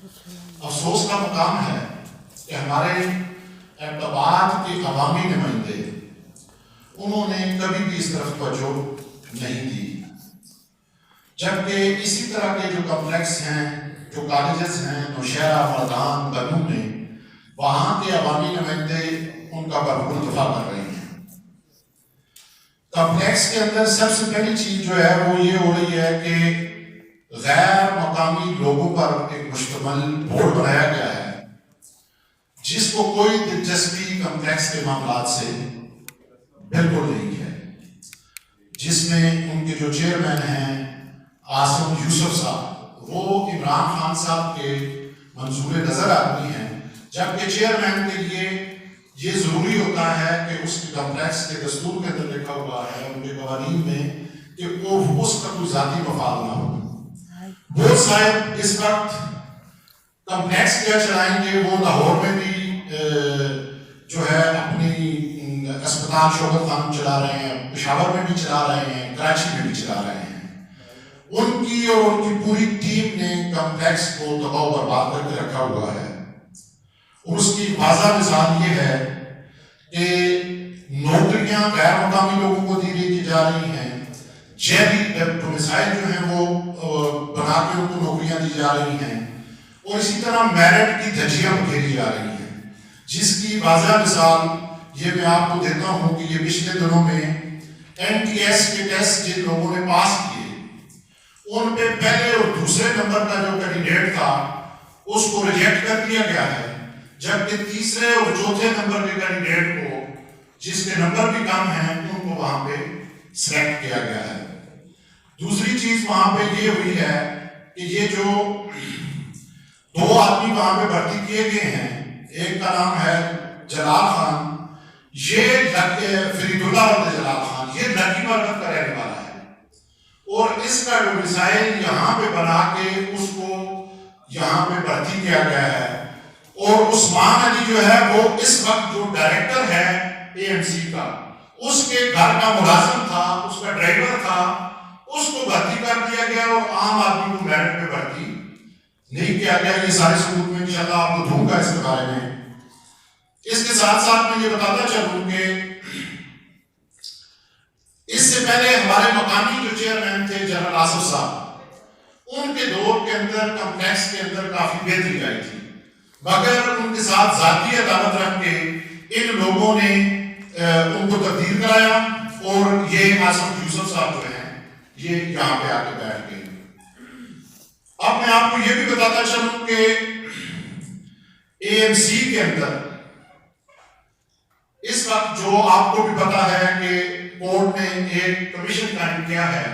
افسوس کا مقام ہے کہ ہمارے اقتباط کے عوامی نمائندے انہوں نے کبھی بھی اس طرف توجہ نہیں دی، جبکہ اسی طرح کے جو کمپلیکس ہیں، جو کالجز ہیں نوشہرہ، مردان، بنو میں، وہاں کے عوامی نمائندے ان کا بھرپور دفاع کر رہے ہیں۔ کمپلیکس کے اندر سب سے پہلی چیز جو ہے وہ یہ ہو رہی ہے کہ غیر مقامی لوگوں پر ایک مشتمل بورڈ بنایا گیا ہے جس کو کوئی دلچسپی کمپلیکس کے معاملات سے بالکل نہیں ہے، جس میں ان کے جو چیئرمین ہیں عاصم یوسف صاحب، وہ عمران خان صاحب کے منظور نظر آدمی ہیں، جبکہ چیئرمین کے لیے یہ ضروری ہوتا ہے کہ اس کے کمپلیکس کے دستور کے اندر لکھا ہوا ہے ان کے قوانین میں کہ وہ اس کا کوئی ذاتی مفاد نہ ہو۔ وہ صاحب اس وقت کمپلیکس کیا چلائیں گے، وہ لاہور میں بھی جو ہے اپنی اسپتال شعبت خانہ چلا رہے ہیں، پشاور میں بھی چلا رہے ہیں، کراچی میں بھی چلا رہے ہیں۔ ان کی اور ان کی پوری ٹیم نے کمپلیکس کو تباہ و برباد کر کے رکھا ہوا ہے، اور اس کی واضح مثال یہ ہے کہ نوکریاں غیر مقامی لوگوں کو دی جا رہی ہیں، جیلی ڈومیسائل جو ہیں وہ بنا کے ان کو نوکریاں دی جا رہی ہیں، اور اسی طرح میرٹ کی دھجیاں بکھیری جا رہی ہیں، جس کی واضح مثال یہ میں آپ کو دیتا ہوں کہ یہ پچھلے دنوں میں NTS کے ٹیسٹ جن لوگوں نے پاس کیے ان پہ پہلے اور دوسرے نمبر کا جو کینڈیڈیٹ تھا اس کو ریجیکٹ کر دیا گیا ہے، جبکہ تیسرے اور چوتھے نمبر کے کینڈیڈیٹ کو جس کے نمبر بھی کم ہیں ان کو وہاں پہ سلیکٹ کیا گیا ہے۔ دوسری چیز وہاں پہ یہ ہوئی ہے کہ یہ جو دو آدمی وہاں پہ بھرتی کیے گئے ہیں، ایک کا نام ہے جلال خان، یہ فرید اللہ عبد جلال خان، یہ لکی مرکز کا رہنے والا ہے، اور اس کا ڈومیسائل یہاں پہ بنا کے اس کو یہاں پہ بھرتی کیا گیا ہے، اور عثمان علی جو ہے وہ اس وقت جو ڈائریکٹر ہے AMC کا، اس کے گھر کا ملازم تھا، اس کا ڈرائیور تھا، اس کو بھرتی کر دیا گیا اور عام آدمی کو میرٹ پہ بھرتی نہیں کیا گیا۔ یہ سارے ثبوت میں انشاءاللہ آپ کو دوں گا اس کے بارے میں۔ اس کے ساتھ ساتھ میں یہ بتاتا چلوں کہ اس سے پہلے ہمارے مقامی جو چیئرمین تھے جنرل آصف صاحب، ان کے دور کے اندر کمپلیکس کے اندر کافی بہتری آئی تھی، مگر ان کے ساتھ ذاتی عداوت رکھ کے ان لوگوں نے ان کو تبدیل کرایا، اور یہ عاصم یوسف صاحب جو ہیں یہ یہاں پہ آ کے بیٹھ گئے۔ اب میں آپ کو یہ بھی بتاتا چلوں کہ AMC کے اندر اس وقت جو آپ کو بھی پتا ہے کہ کورٹ نے ایک کمیشن قائم کیا ہے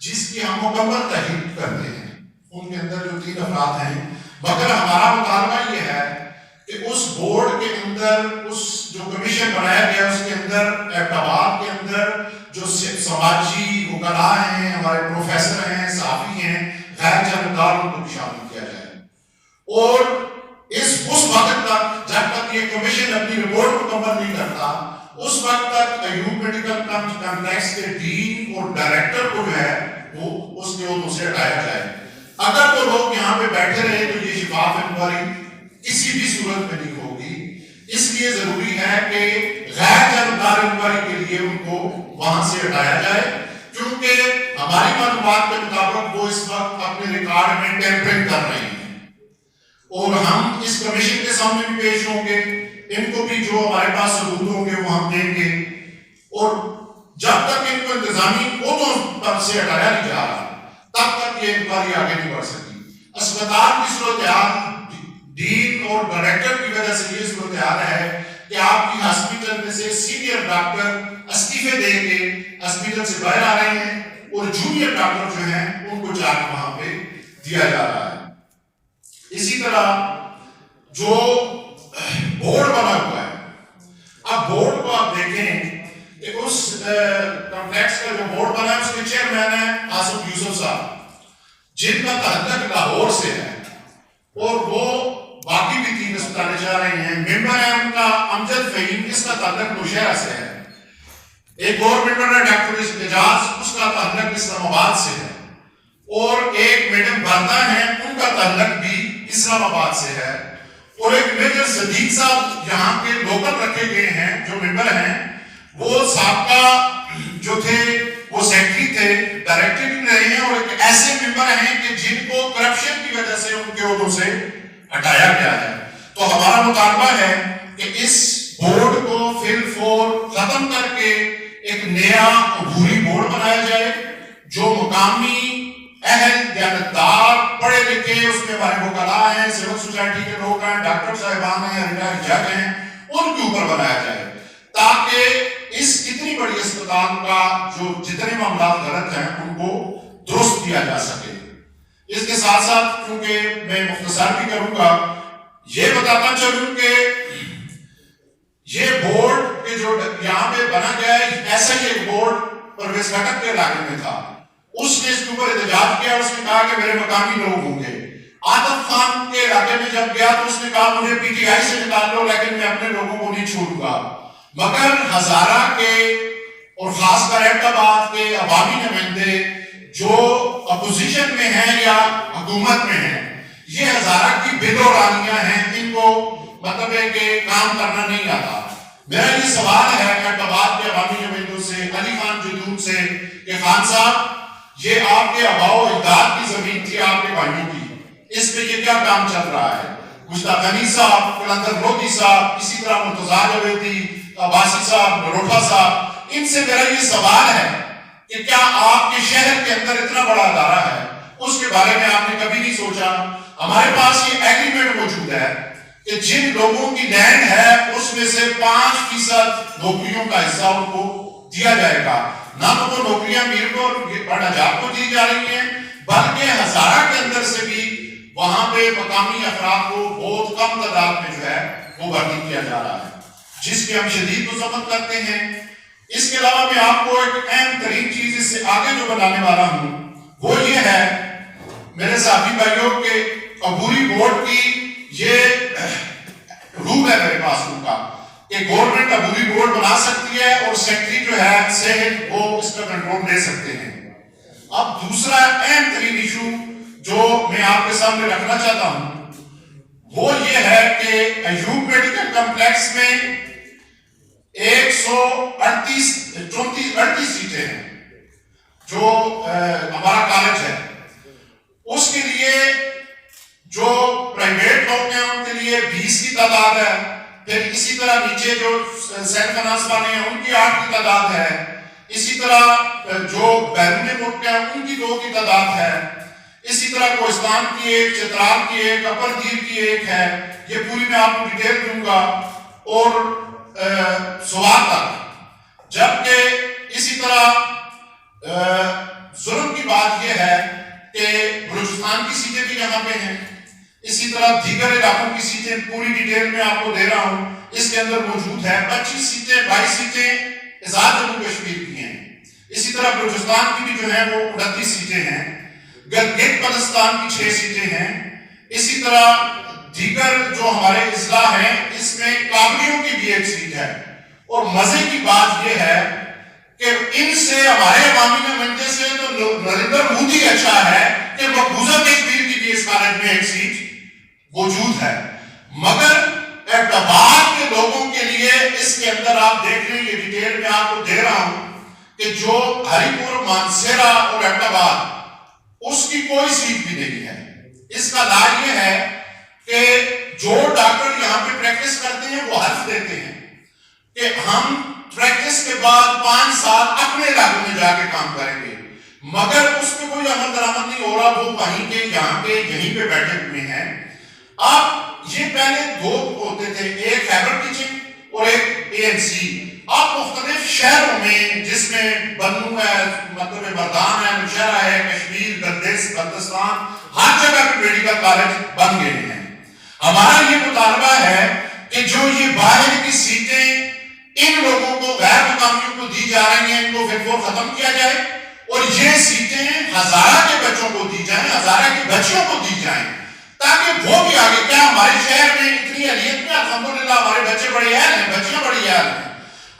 جس کی ہم مکمل تحقیق کرتے ہیں، ان کے اندر جو 3 افراد ہیں، مگر ہمارا مطالبہ یہ ہے کہ اس بورڈ کے اندر، اس جو کمیشن بنایا گیا اس کے اندر اعتبار کے اندر جو سماجی وکلاء ہیں، ہمارے پروفیسر ہیں، صحافی ہیں، غیر جانبدار، ان کو بھی شامل کیا جائے، اور اس وقت تک جب تک یہ کمیشن اپنی رپورٹ مکمل نہیں کرتا اس وقت تک ایوب میڈیکل کمپلیکس کے ڈین اور ڈائریکٹر کو جو ہے وہ اس کے عہدوں سے ہٹایا جائے۔ اگر وہ لوگ یہاں پہ بیٹھے رہے تو یہ شفاف انکوائری کسی بھی صورت میں نہیں ہوگی، اس لیے ضروری ہے کہ غیر جانبدار انکوائری کے لیے ان کو وہاں سے ہٹایا جائے، کیونکہ ہماری معلومات کے مطابق وہ اس وقت اپنے ریکارڈ میں ٹیمپرنگ کر رہے ہیں، اور ہم اس کمیشن کے سامنے بھی پیش ہوں گے، ان کو بھی جو ہمارے پاس ثبوت ہوں گے وہ ہم دیں گے، اور جب تک ان کو انتظامی عہدوں پر سے ہٹایا نہیں جا رہا تب تک یہ انکوائری آگے نہیں بڑھ سکتی۔ اسپتال کی صورتحال ڈین اور ڈائریکٹر کی وجہ سے یہ صورتحال ہے کہ آپ کی ہاسپٹل میں سے سینئر ڈاکٹر استعفے دے کے ہاسپٹل سے باہر آ رہے ہیں، اور جونیئر ڈاکٹر جو ہیں ان کو جا کے وہاں پہ دیا جا رہا ہے۔ اسی طرح جو بورڈ بنا ہوا ہے، اب بورڈ کو آپ دیکھیں کہ اس کمپلیکس کا جو بورڈ بنا ہے اس کے چیئرمین ہیں عاصم یوسف صاحب، جن کا تعلق لاہور سے ہے، اور وہ باقی بھی 3 اسپتالیں چلا رہے ہیں۔ ممبر ہے ان کا امجد فہیم، اس کا تعلق نوشہرہ سے ہے۔ ایک اور ممبر ہے ڈاکٹر اعجاز، اس کا تعلق اسلام آباد سے ہے، اور ایک میڈم بردہ ہیں، ان کا تعلق بھی اس اسلام آباد سے ہے، اور ایک میجر صدیق صاحب یہاں کے لوکل رکھے گئے ہیں جو ممبر ہیں، وہ سابقہ جو تھے وہ سیکرٹری تھے، ڈائریکٹر بھی رہے ہیں، اور ایک ایسے ممبر ہیں کہ جن کو کرپشن کی وجہ سے ان کے عہدوں سے ہٹایا گیا ہے۔ تو ہمارا مطالبہ ہے کہ اس بورڈ کو فی الفور ختم کر کے ایک نیا عبوری بورڈ بنایا جائے جو مقامی اہل دیانتدار پڑھے لکھے، اس میں ہمارے وکلاء ہیں، سول سوسائٹی کے لوگ ہیں، ڈاکٹر صاحبان ہیں، ریٹائرڈ جج ہیں، ان کے اوپر بنایا جائے تاکہ اس اتنی بڑی اسپتال کا جو جتنے معاملات غلط ہیں ان کو درست کیا جا سکے۔ اس کے ساتھ ساتھ کیونکہ میں مختصر بھی کروں گا، یہ بتاتا چلوں کہ یہ بورڈ کے جو یہاں پہ بنا گیا ہے، ایسا ہی ایک بورڈ پرویز گھٹک کے علاقے میں تھا، اس نے اس کے اوپر احتجاج کیا، اس نے کہا کہ میرے مقامی لوگ ہوں گے۔ عاطف خان کے علاقے میں جب گیا تو اس نے کہا مجھے پی ٹی آئی سے نکال لو لیکن میں اپنے لوگوں کو نہیں چھوڑوں گا۔ مگر ہزارہ کے اور خاص کر ایبٹ آباد کے عوامی نمائندے جو اپوزیشن میں ہیں یا حکومت میں ہیں، یہ ہزارہ کی بےدورانیاں ہیں، ان کو مطلب ہے کہ کام کرنا نہیں آتا۔ میرا یہ سوال ہے ایبٹ آباد کے عوامی نمائندوں سے، علی خان جدود سے، کہ خان صاحب یہ آپ کے آباء و اجداد کی زمین تھی، آپ کے بھائیوں کی، اس پہ یہ کیا کام چل رہا ہے؟ مشتاق غنی صاحب، قلندر لودھی صاحب، اسی طرح مرتضیٰ جاویدی، عباسی صاحب، نروٹا صاحب، ان سے میرا یہ سوال ہے کہ کیا آپ کے شہر کے اندر اتنا بڑا ادارہ ہے، اس کے بارے میں آپ نے کبھی نہیں سوچا؟ ہمارے پاس یہ ایگریمنٹ موجود ہے کہ جن لوگوں کی لینڈ ہے اس میں سے 5% نوکریوں کا حصہ ان کو دیا جائے گا۔ نہ تو وہ نوکریاں میر کو اور نجات کو دی جا رہی ہیں، بلکہ ہزارہ کے اندر سے بھی وہاں پہ مقامی افراد کو بہت کم تعداد میں جو ہے وہ بھرتی کیا جا رہا ہے، جس کی ہم شدید مذمت کرتے ہیں۔ اس کے علاوہ میں آپ کو ایک اہم ترین چیز اس سے آگے جو بتانے والا ہوں وہ یہ ہے میرے ساتھی بھائیوں کے عبوری بورڈ کی یہ رول ہے میرے پاس ان کا کہ گورنمنٹ عبوری بورڈ بنا سکتی ہے اور سیکرٹری جو ہے صحت وہ اس کا کنٹرول لے سکتے ہیں۔ اب دوسرا اہم ترین ایشو جو میں آپ کے سامنے رکھنا چاہتا ہوں وہ یہ ہے کہ ایوب میڈیکل کمپلیکس میں 138 سیٹیں ہیں جو ہمارا کالج ہے، اس کے لیے جو پرائیویٹ لوگ ہیں ان کے لیے 20 کی تعداد ہے، پھر اسی طرح نیچے جو سیلف فائنانس والے ہیں ان کی 8 کی تعداد ہے، اسی طرح جو بیرون ملک ہیں ان کی 2 کی تعداد ہے، اسی طرح کوہستان کی 1، چترال کی 1، اپر دیر کی 1 ہے، یہ پوری میں آپ کو ڈیٹیل دوں گا، اور سوات تک۔ جبکہ اسی طرح ظلم کی بات یہ ہے کہ بلوچستان کی سیٹیں بھی یہاں پہ ہیں، اسی طرح دیگر علاقوں کی سیٹیں پوری ڈیٹیل میں آپ کو دے رہا ہوں، اس کے اندر موجود ہے 25 سیٹیں 22 سیٹیں آزاد جموں کشمیر کی ہیں، اسی طرح بلوچستان کی بھی جو ہیں وہ 29 سیٹیں ہیں، گلگت بلتستان کی 6 سیٹیں ہیں، اسی طرح دیگر جو ہمارے اضلاع ہیں اس میں کابلیوں کی بھی 1 سیٹ ہے۔ اور مزے کی بات یہ ہے کہ ان سے ہمارے عوامی نمائندے سے تو نریندر مودی اچھا ہے کہ مقبوضہ کشمیر کی بھی اس کالج میں 1 سیٹ موجود ہے، مگر ایبٹ آباد کے لوگوں کے لیے اس کے اندر آپ دیکھ لیں، یہ ڈیٹیل میں آپ کو دے رہا ہوں کہ جو ہری پور، مانسیرا اور ایبٹ آباد اس کی کوئی سیٹ بھی نہیں ہے۔ اس کا علاج یہ ہے کہ جو ڈاکٹر یہاں پہ پریکٹس کرتے ہیں وہ حلف دیتے ہیں کہ ہم پریکٹس کے بعد 5 سال اپنے علاقے میں جا کے کام کریں گے، مگر اس پہ کوئی عمل درآمد نہیں ہو رہا، وہ وہیں کے یہاں کے یہیں پہ بیٹھے ہوئے ہیں۔ آپ یہ پہلے 2 ہوتے تھے، ایک خیبر ٹیچنگ اور ایک ANC۔ آپ مختلف شہروں میں جس میں بنو ہے، مطلب مردان ہے، نوشہرہ ہے، کشمیر، گردش، بلتستان، ہر جگہ پہ میڈیکل کالج بن گئے ہیں۔ ہمارا یہ مطالبہ ہے کہ جو یہ باہر کی سیٹیں ان لوگوں کو، غیر مقامیوں کو دی جا رہی ہیں، ان کو فور ختم کیا جائے اور یہ سیٹیں ہزارہ کے بچوں کو دی جائیں، ہزارہ کی بچیوں کو دی جائیں، تاکہ وہ بھی آگے، کیا ہمارے شہر میں اتنی اہلیت میں الحمدللہ ہمارے بچے بڑے اہل ہیں، بچیاں بڑی اہل ہیں،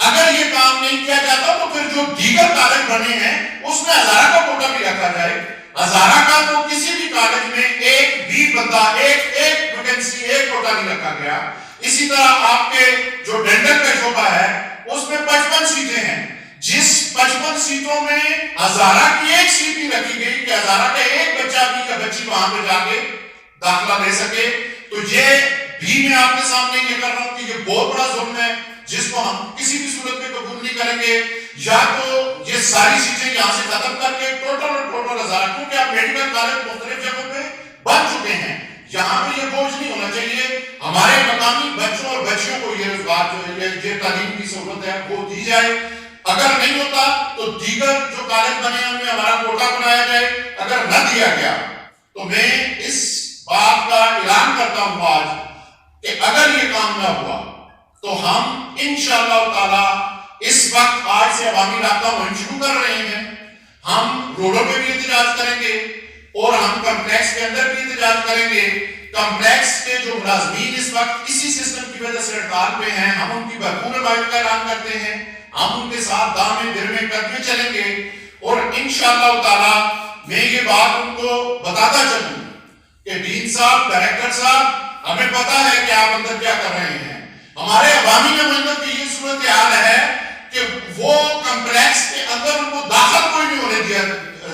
اگر یہ کام نہیں کیا جاتا تو پھر جو دیگر کالج بنے ہیں اس میں ہزارہ کا کوٹا بھی رکھا جائے۔ ہزارہ کا تو کسی بھی کالج میں ایک بھی بندہ، ایک ویکینسی ایک کوٹا نہیں رکھا گیا. اسی طرح آپ کے جو ڈینٹل کا شعبہ ہے اس میں 55 سیٹیں ہیں. جس 55 سیٹوں میں ہزارہ کی ایک سیٹ بھی رکھی گئی کہ ہزارہ کا ایک بچہ بھی یا بچی وہاں پہ جا کے داخلہ لے سکے. تو یہ بھی میں آپ کے سامنے یہ کر رہا ہوں کہ یہ بہت بڑا ظلم ہے جس کو ہم کسی بھی صورت میں قبول نہیں کریں گے. یا تو یہ ساری چیزیں یہاں سے ختم کر کے ٹوٹل ہزارہ, کیونکہ آپ میڈیکل کالج مختلف جگہوں پہ بن چکے ہیں, یہاں پہ یہ بوجھ نہیں ہونا چاہیے. ہمارے مقامی بچوں اور بچیوں کو یہ روزگار جو ہے یہ تعلیم کی سہولت ہے وہ دی جائے. اگر نہیں ہوتا تو دیگر جو کالج بنے ہیں ان میں ہمارا کوٹا بنایا جائے. اگر نہ دیا گیا تو میں اس بات کا اعلان کرتا ہوں آج کہ اگر یہ کام نہ ہوا تو ہم انشاءاللہ تعالی اس وقت آج سے عوامی رابطہ مہم شروع کر رہے ہیں. ہم روڈوں پہ بھی احتجاج کریں گے اور ہم کمپلیکس کے اندر بھی احتجاج کریں گے. کمپلیکس کے جو ملازمین اس وقت اسی سسٹم کی وجہ سے ہڑتال پہ ہیں, ہم ان کی بھرپور حمایت کا اعلان کرتے ہیں. ہم ان کے ساتھ دامے دھرمے کرتے چلیں گے اور انشاءاللہ تعالی میں یہ بات ان کو بتاتا چلوں کہ ڈین صاحب, ڈائریکٹر صاحب, ہمیں پتا ہے کہ آپ اندر کیا کر رہے ہیں. ہمارے عوامی نمائندوں کی یہ صورتحال ہے کہ وہ کمپلیکس کے اندر ان کو داخل کوئی نہیں ہونے دیا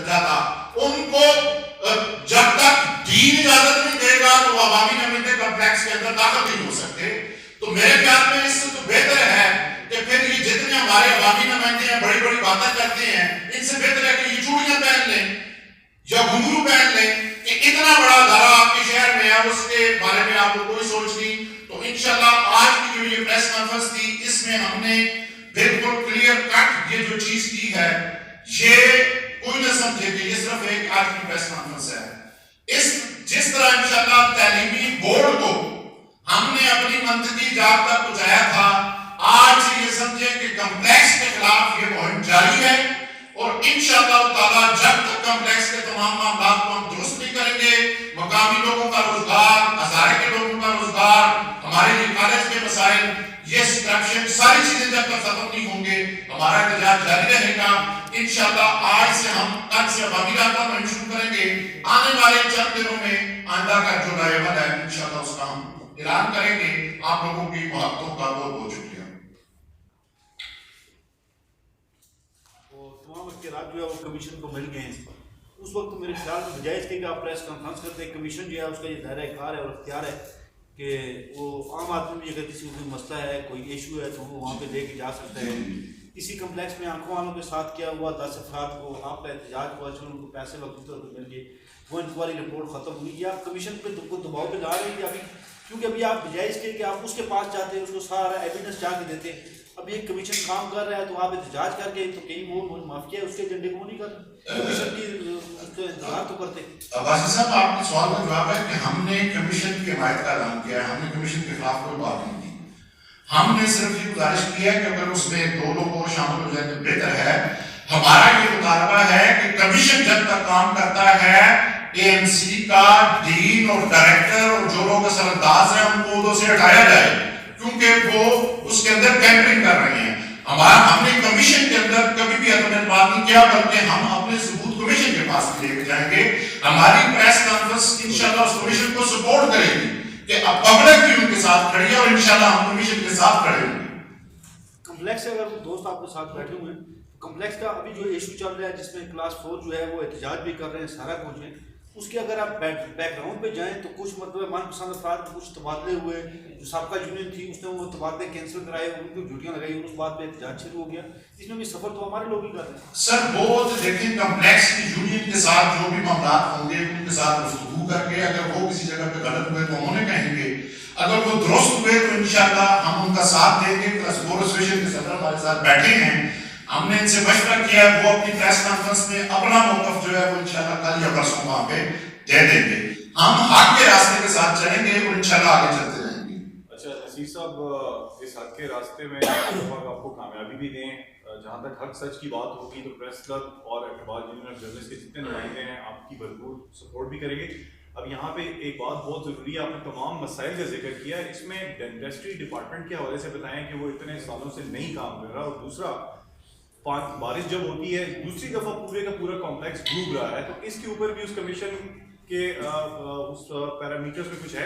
جاتا. ان کو جب تک دین اجازت نہیں دے گا تو عوامی نمائندے کمپلیکس کے اندر داخل نہیں ہو سکتے. تو میرے خیال میں اس سے تو بہتر ہے کہ پھر یہ جتنے ہمارے عوامی نمائندے ہیں بڑی بڑی باتیں کرتے ہیں, ان سے بہتر ہے کہ یہ چوڑیاں پہن لیں یا گھنگرو پہن لیں کہ اتنا بڑا ادارہ آپ کے شہر میں ہے اس کے بارے میں آپ کو کوئی سوچ نہیں. تو انشاءاللہ آج کی جو یہ پریس کانفرنس تھی اس میں ہم نے بالکل کلیئر کٹ یہ جو چیز کی ہے, یہ کوئی نہ سمجھے کہ یہ صرف ایک آج کی پریس کانفرنس ہے. جس طرح انشاءاللہ تعلیمی بورڈ کو ہم نے اپنی منطقی جات تک پہنچایا تھا, آج یہ سمجھیں کہ کمپلیکس کے خلاف یہ مہم جاری ہے. اور انشاءاللہ تعالی جب تک کمپلیکس کے تمام معاملات کو ہم درست نہیں کریں گے, مقامی لوگوں کا روزگار, ہزارے کے لوگوں کا روزگار, ہمارے لیے کالج کے مسائل, یہ کرپشن, ساری چیزیں جب تک ختم نہیں ہوں گے ہمارا احتجاج جاری رہے گا. انشاءاللہ آج سے ہم کل سے عوامی رابطہ مہم شروع کریں گے. آنے والے چند دنوں میں آئندہ کا جو رائے عمل ہے انشاءاللہ اس کا ہم اعلان کریں گے. آپ لوگوں کی محبتوں کا بہت بہت شکریہ. تمام اختیارات جو ہے وہ کمیشن کو مل گئے ہیں. اس وقت میرے خیال میں بجائے اس کے کہ آپ پریس کانفرنس کرتے ہیں, کمیشن جو ہے اس کا یہ دائرہ کار ہے اور اختیار ہے کہ وہ عام آدمی بھی اگر کسی کو کوئی مسئلہ ہے, کوئی ایشو ہے تو وہ وہاں پہ لے کے جا سکتا ہے. کسی کمپلیکس میں آنکھوں والوں کے ساتھ کیا ہوا 10 افراد کو آپ کا احتجاج ہوا, چلو ان کو پیسے وقتی طور پر مل گئے, وہ انکوائری رپورٹ ختم ہوئی, یا آپ کمیشن پہ کو دباؤ پہ لا رہے ہیں ابھی, کیونکہ ابھی آپ بجائے اس کے کہ آپ اس کے پاس جاتے ہیں, اس کو سارا ایویڈنس جا کے دیتے ہیں. اب یہ کمیشن کام کر رہا ہے تو آپ احتجاج کر کے تو کہیں وہ معاف کیا اس کے ایجنڈے کو نہیں کرتے, کمیشن کی انتظار تو کرتے. باسط صاحب آپ کے سوال کا جواب ہے کہ ہم نے کمیشن کی حمایت کا اعلان کیا ہے, ہم نے کمیشن کے خلاف کوئی بات نہیں کی. ہم نے صرف یہ گزارش کی ہے کہ اگر اس میں 2 لوگ اور شامل ہو جائیں تو بہتر ہے. ہمارا یہ مطالبہ ہے کہ کمیشن جب تک کام کرتا ہے اے ایم سی کا ڈین اور ڈائریکٹر اور جو لوگ اثر انداز ہیں ان کو عہدوں سے ہٹایا جائے, کیونکہ وہ اس کے اندر ٹیمپرنگ کر رہے ہیں. ہم نے کمیشن کے اندر کبھی بھی عدم اعتماد نہیں کیا, بلکہ ہم اپنے ثبوت کمیشن کے پاس لے کے جائیں گے. ہماری پریس کانفرنس انشاءاللہ اس کمیشن کو سپورٹ کرے گی کہ اب پبلک بھی ان کے ساتھ کھڑی ہے اور انشاءاللہ ہم کمیشن کے ساتھ کھڑے ہیں. کمپلیکس سے اگر دوست آپ کے ساتھ بیٹھے ہوئے ہیں, کمپلیکس کا ابھی جو ایشو چل رہا ہے جس میں کلاس 4 جو ہے وہ احتجاج بھی کر رہے ہیں, سارا کچھ ہے, اس کے اگر آپ بیک گراؤنڈ پہ جائیں تو کچھ مطلب من پسند افراد کچھ تبادلے ہوئے, جو سابقہ یونین تھی اس نے وہ تبادلے کینسل کرائے, ان کو ڈیوٹیاں لگائی اور اس بات پہ احتجاج شروع ہو گیا. اس میں بھی سفر تو ہمارے لوگ ہی کر رہے ہیں. سر وہ دیکھیں کمپلیکس کی یونین کے ساتھ جو بھی معاملات ہوں گے ان کے ساتھ گفتگو کر کے اگر وہ کسی جگہ پہ غلط ہوئے تو ہم انہیں کہیں گے, اگر وہ درست ہوئے تو انشاءاللہ ہم ان کا ساتھ دیں گے. پلس بورڈ ایسوسیشن کے صدر ہمارے ساتھ بیٹھے ہیں, ہم نے ان سے مشورہ کیا ہے, وہ اپنی پریس کانفرنس میں اپنا موقف جو ہے وہ انشاءاللہ کل یا پرسوں وہاں پہ دے دیں گے. ہم حق کے راستے کے ساتھ چلیں گے اور انشاءاللہ آگے چلتے رہیں گے. اچھا نصیر صاحب, اس حق کے راستے میں آپ کو کامیابی بھی دیں. جہاں تک حق سچ کی بات ہوگی تو پریس کلب اور اقبال یونین آف جرنلسٹ کے جتنے نمائندے ہیں آپ کی بھرپور سپورٹ بھی کریں گے. اب یہاں پہ ایک بات بہت ضروری ہے, آپ نے تمام مسائل کا ذکر کیا ہے, اس میں انڈسٹری ڈپارٹمنٹ کے حوالے سے بتائیں کہ وہ اتنے سالوں سے نہیں کام کر رہا, اور دوسرا بارش جب ہوتی ہے دوسری دفعہ پورے کا پورا کمپلیکس ڈوب رہا ہے, تو اس کے اوپر بھی اس کمیشن کے اس پیرامیٹرز میں کچھ ہے